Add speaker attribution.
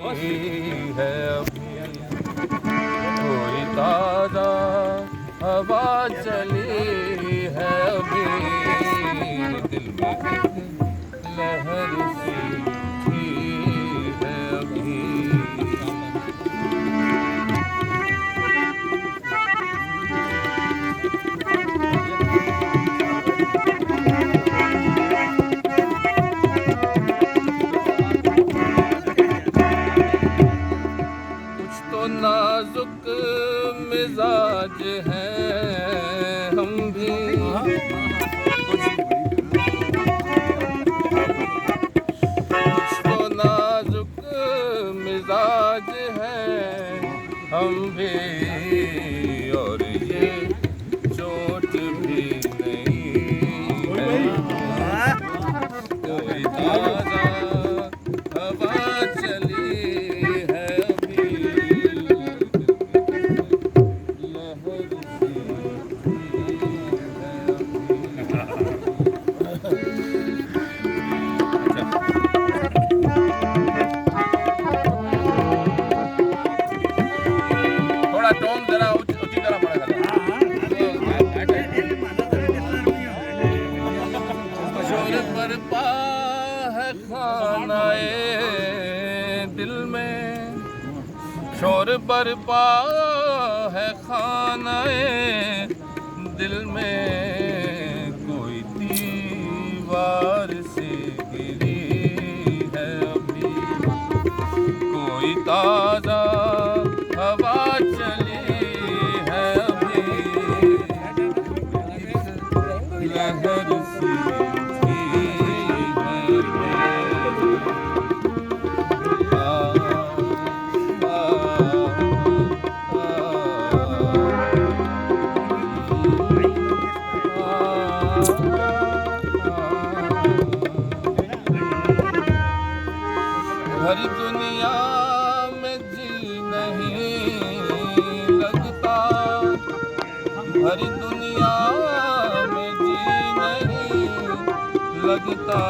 Speaker 1: है अभी कोई ताजा हवा चली है अभी दिल में एक लहर सी थी है अभी। तो नाजुक मिजाज हैं हम भी कुछ तो नाजुक मिजाज हैं हम भी और ये चोट भी नहीं है कोई ताजा हवा चली टोन जरा ऊंची करना पड़ेगा। शोर बरपा है खानाए दिल में शोर बरपा है खानाए दिल में कोई दीवार से गिरी है अभी कोई ताजा हवा चली है अभी लहर सी थी है भरी दुनिया में जी नहीं लगता भरी दुनिया में जी नहीं लगता